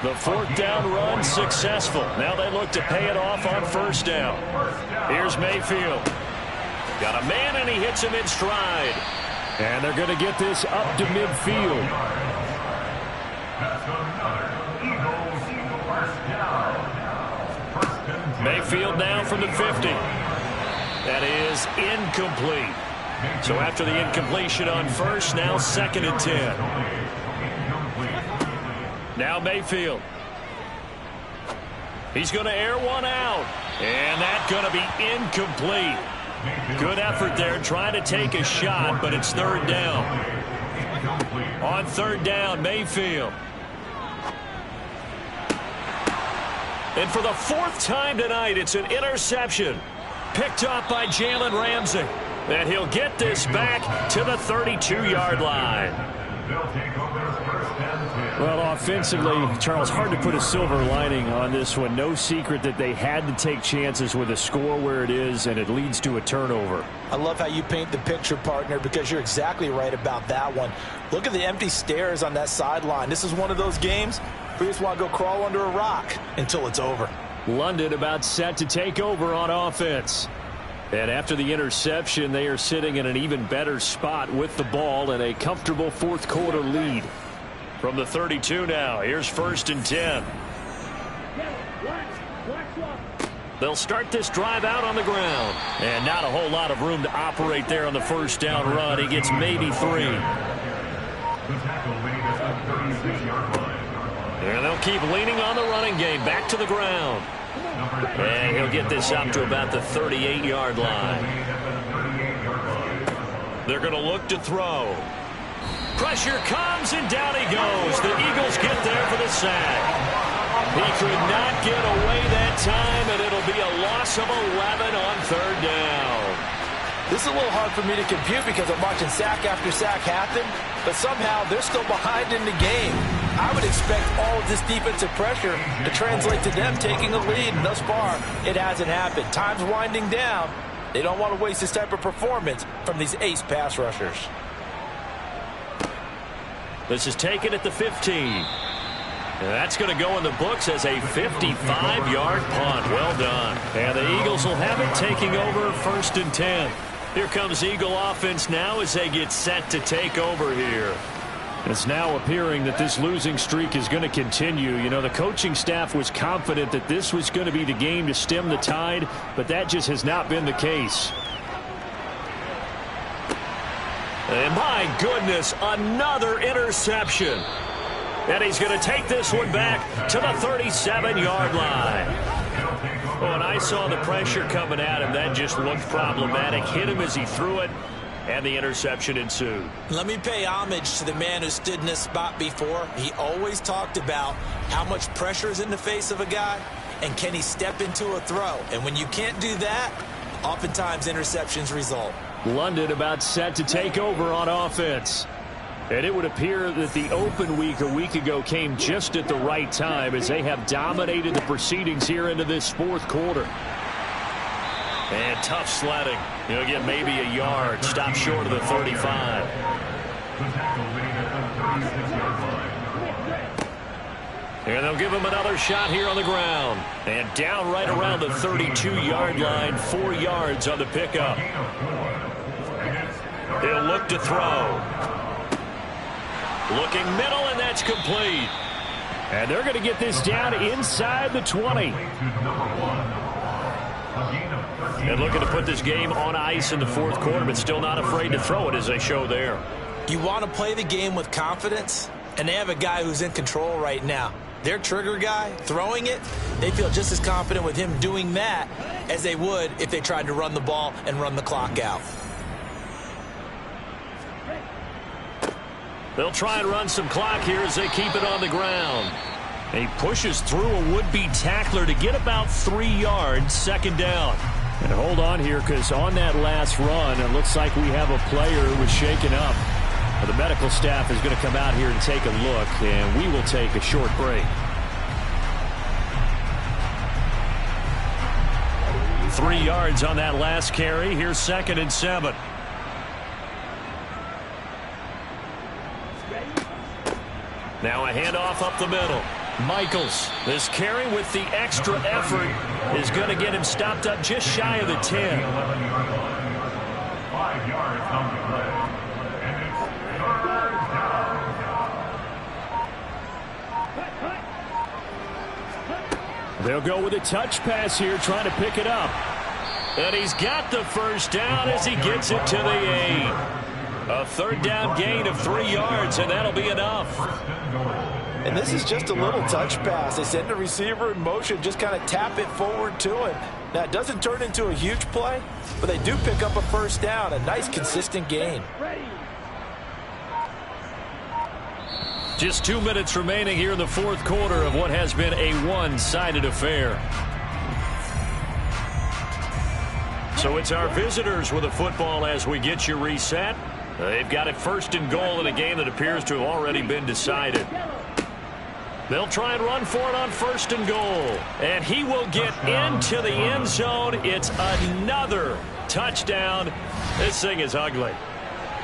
The 4th down run successful. Now they look to pay it off on 1st down. Here's Mayfield. Got a man, and he hits him in stride. And they're going to get this up to midfield. Mayfield now from the 50. That is incomplete. So after the incompletion on 1st, now 2nd and 10. Now Mayfield. He's going to air one out. And that's going to be incomplete. Good effort there trying to take a shot, but it's 3rd down. On 3rd down, Mayfield. And for the 4th time tonight, it's an interception. Picked up by Jalen Ramsey. And he'll get this back to the 32-yard line. Well, offensively, Charles, hard to put a silver lining on this one. No secret that they had to take chances with a score where it is, and it leads to a turnover. I love how you paint the picture, partner, because you're exactly right about that one. Look at the empty stares on that sideline. This is one of those games where you just want to go crawl under a rock until it's over. London about set to take over on offense. And after the interception, they are sitting in an even better spot with the ball and a comfortable 4th quarter lead. From the 32 now, here's 1st and 10. They'll start this drive out on the ground. And not a whole lot of room to operate there on the 1st down run. He gets maybe 3. And they'll keep leaning on the running game. Back to the ground. And he'll get this up to about the 38-yard line. They're going to look to throw. Pressure comes, and down he goes. The Eagles get there for the sack. He could not get away that time, and it'll be a loss of 11 on 3rd down. This is a little hard for me to compute because I'm watching sack after sack happen, but somehow they're still behind in the game. I would expect all of this defensive pressure to translate to them taking a lead, and thus far, it hasn't happened. Time's winding down. They don't want to waste this type of performance from these ace pass rushers. This is taken at the 15. And that's going to go in the books as a 55-yard punt. Well done. And the Eagles will have it taking over 1st and 10. Here comes Eagle offense now as they get set to take over here. It's now appearing that this losing streak is going to continue. You know, the coaching staff was confident that this was going to be the game to stem the tide, but that just has not been the case. And my goodness, another interception. And he's going to take this one back to the 37-yard line. Oh, and I saw the pressure coming at him. That just looked problematic. Hit him as he threw it, and the interception ensued. Let me pay homage to the man who stood in this spot before. He always talked about how much pressure is in the face of a guy, and can he step into a throw. And when you can't do that, oftentimes interceptions result. London about set to take over on offense. And it would appear that the open week a week ago came just at the right time as they have dominated the proceedings here into this 4th quarter. And tough sledding. He'll get maybe a yard. Stop short of the 35. And they'll give him another shot here on the ground. And down right around the 32-yard line, 4 yards on the pickup. He'll look to throw. Looking middle, and that's complete. And they're going to get this down inside the 20. And looking to put this game on ice in the fourth quarter, but still not afraid to throw it as they show there. You want to play the game with confidence, and they have a guy who's in control right now. Their trigger guy, throwing it, they feel just as confident with him doing that as they would if they tried to run the ball and run the clock out. They'll try and run some clock here as they keep it on the ground. He pushes through a would-be tackler to get about 3 yards, second down. And hold on here, because on that last run, it looks like we have a player who was shaken up. Well, the medical staff is going to come out here and take a look, and we will take a short break. 3 yards on that last carry. Here's 2nd and 7. Now a handoff up the middle. Michaels, this carry with the extra effort is going to get him stopped up just shy of the 10. 5 yards on the play. And it's 3rd down. They'll go with a touch pass here, trying to pick it up. And he's got the first down as he gets it to the 8. A 3rd down gain of 3 yards, and that'll be enough. And this is just a little touch pass. They send the receiver in motion, just kind of tap it forward to him. Now, it doesn't turn into a huge play, but they do pick up a first down, a nice, consistent gain. Just 2 minutes remaining here in the fourth quarter of what has been a one-sided affair. So it's our visitors with the football as we get you reset. They've got it 1st and goal in a game that appears to have already been decided. They'll try and run for it on 1st and goal. And he will get into the end zone. It's another touchdown. This thing is ugly.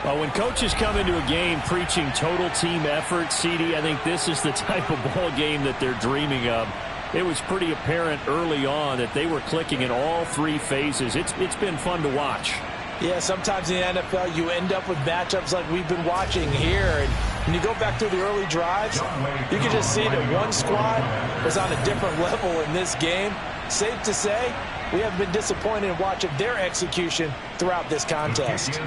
Well, when coaches come into a game preaching total team effort, CD, I think this is the type of ball game that they're dreaming of. It was pretty apparent early on that they were clicking in all 3 phases. It's been fun to watch. Yeah, sometimes in the NFL you end up with matchups like we've been watching here. And when you go back through the early drives, you can just see that one squad was on a different level in this game. Safe to say, we have been disappointed in watching their execution throughout this contest.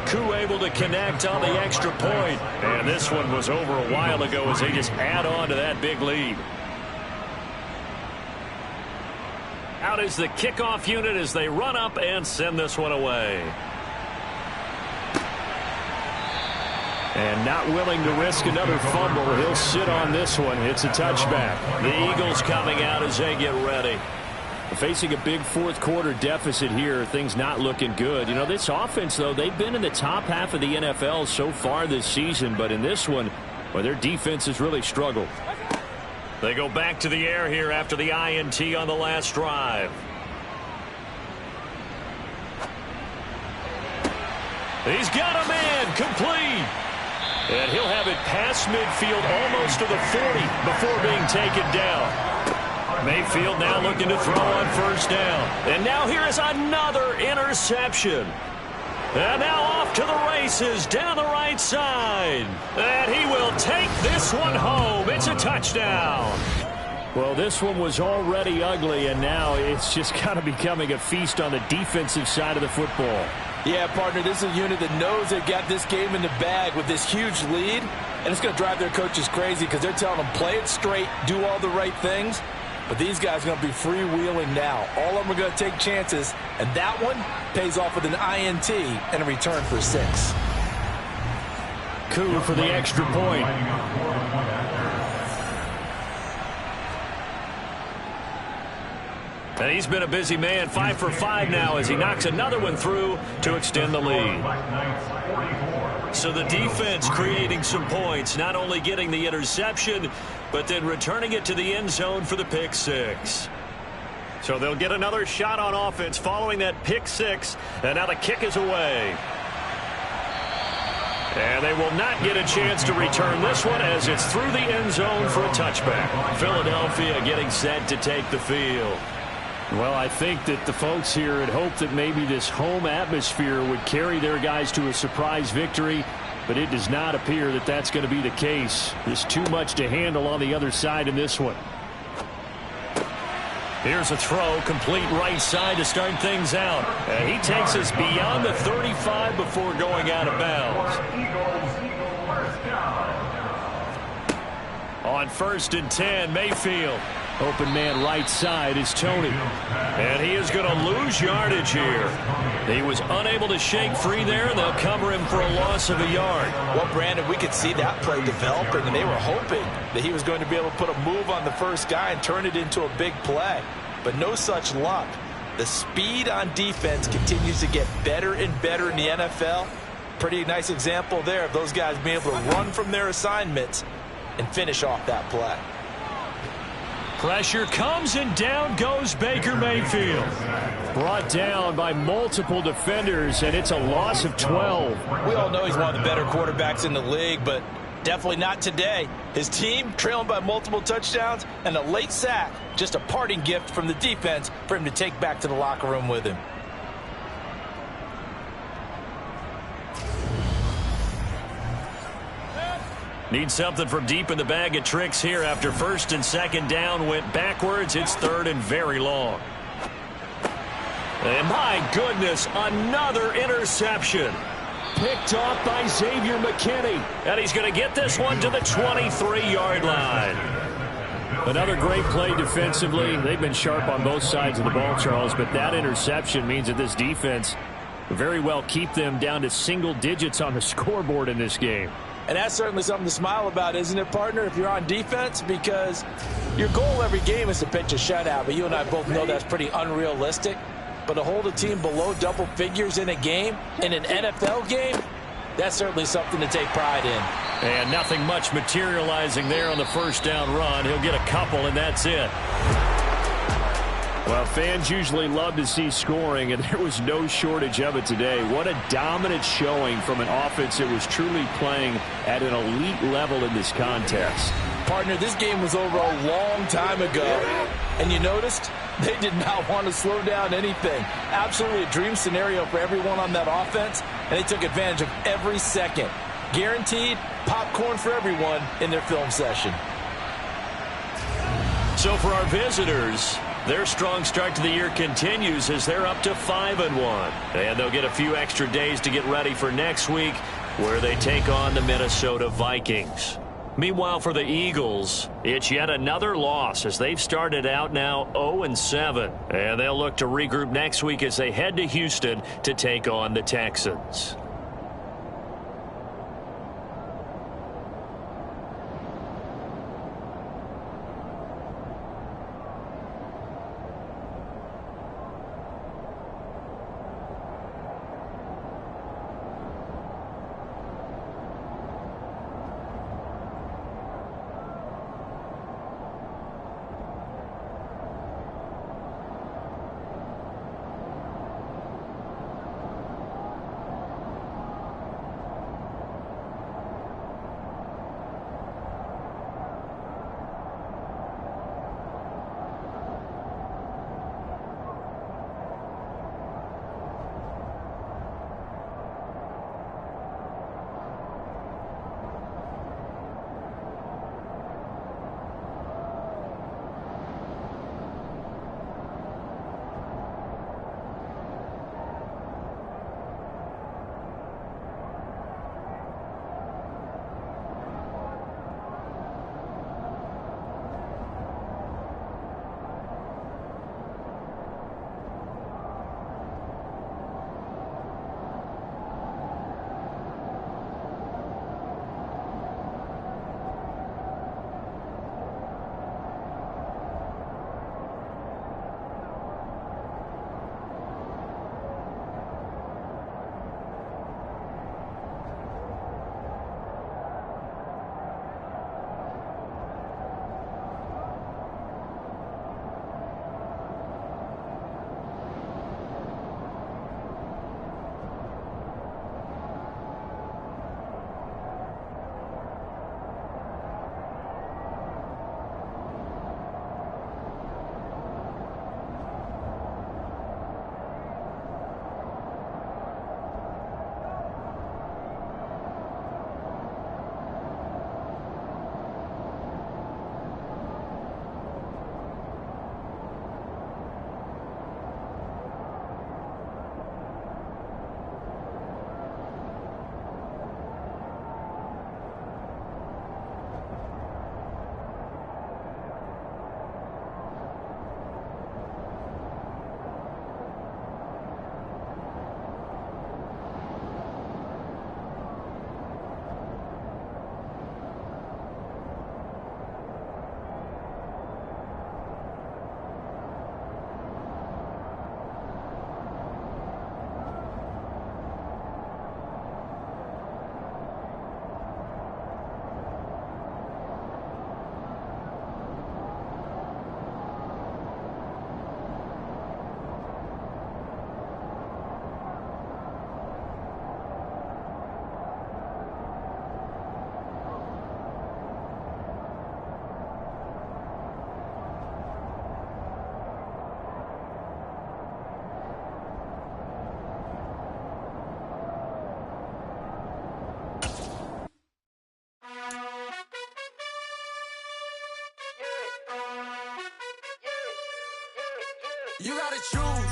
Koo able to connect on the extra point. And this one was over a while ago as they just add on to that big lead. Out is the kickoff unit as they run up and send this one away. And not willing to risk another fumble. He'll sit on this one. It's a touchback. The Eagles coming out as they get ready. Facing a big fourth quarter deficit here. Things not looking good. You know, this offense, though, they've been in the top half of the NFL so far this season. But in this one, well, their defense has really struggled. They go back to the air here after the INT on the last drive. He's got a man complete. And he'll have it past midfield almost to the 40 before being taken down. Mayfield now looking to throw on 1st down. And now here is another interception. And now off to the races down the right side. And he will take this one home. It's a touchdown. Well, this one was already ugly, and now it's just kind of becoming a feast on the defensive side of the football. Yeah, partner, this is a unit that knows they've got this game in the bag with this huge lead, and it's going to drive their coaches crazy because they're telling them play it straight, do all the right things. But these guys are going to be freewheeling now. All of them are going to take chances, and that one pays off with an INT and a return for 6. Koo for the extra point. And he's been a busy man, 5 for 5 now as he knocks another one through to extend the lead. So the defense creating some points, not only getting the interception, but then returning it to the end zone for the pick 6. So they'll get another shot on offense following that pick 6, and now the kick is away. And they will not get a chance to return this one as it's through the end zone for a touchback. Philadelphia getting set to take the field. Well, I think that the folks here had hoped that maybe this home atmosphere would carry their guys to a surprise victory, but it does not appear that that's going to be the case. There's too much to handle on the other side in this one. Here's a throw, complete right side to start things out. And he takes us beyond the 35 before going out of bounds. On 1st and 10, Mayfield. Open man right side is Tony. And he is going to lose yardage here. He was unable to shake free there, and they'll cover him for a loss of a yard. Well, Brandon, we could see that play developing, and they were hoping that he was going to be able to put a move on the first guy and turn it into a big play. But no such luck. The speed on defense continues to get better and better in the NFL. Pretty nice example there of those guys being able to run from their assignments and finish off that play. Pressure comes, and down goes Baker Mayfield. Brought down by multiple defenders, and it's a loss of 12. We all know he's one of the better quarterbacks in the league, but definitely not today. His team trailing by multiple touchdowns and a late sack. Just a parting gift from the defense for him to take back to the locker room with him. Need something from deep in the bag of tricks here after 1st and 2nd down went backwards. It's 3rd and very long. And my goodness, another interception. Picked off by Xavier McKinney. And he's going to get this one to the 23-yard line. Another great play defensively. They've been sharp on both sides of the ball, Charles, but that interception means that this defense very well keep them down to single digits on the scoreboard in this game. And that's certainly something to smile about, isn't it, partner, if you're on defense? Because your goal every game is to pitch a shutout, but you and I both know that's pretty unrealistic. But to hold a team below double figures in a game, in an NFL game, that's certainly something to take pride in. And nothing much materializing there on the 1st down run. He'll get a couple, and that's it. Well, fans usually love to see scoring, and there was no shortage of it today. What a dominant showing from an offense that was truly playing at an elite level in this contest. Partner, this game was over a long time ago, and you noticed they did not want to slow down anything. Absolutely a dream scenario for everyone on that offense, and they took advantage of every second. Guaranteed popcorn for everyone in their film session. So for our visitors, their strong start to the year continues as they're up to 5-1. And they'll get a few extra days to get ready for next week, where they take on the Minnesota Vikings. Meanwhile, for the Eagles, it's yet another loss as they've started out now 0-7. And they'll look to regroup next week as they head to Houston to take on the Texans. You gotta choose.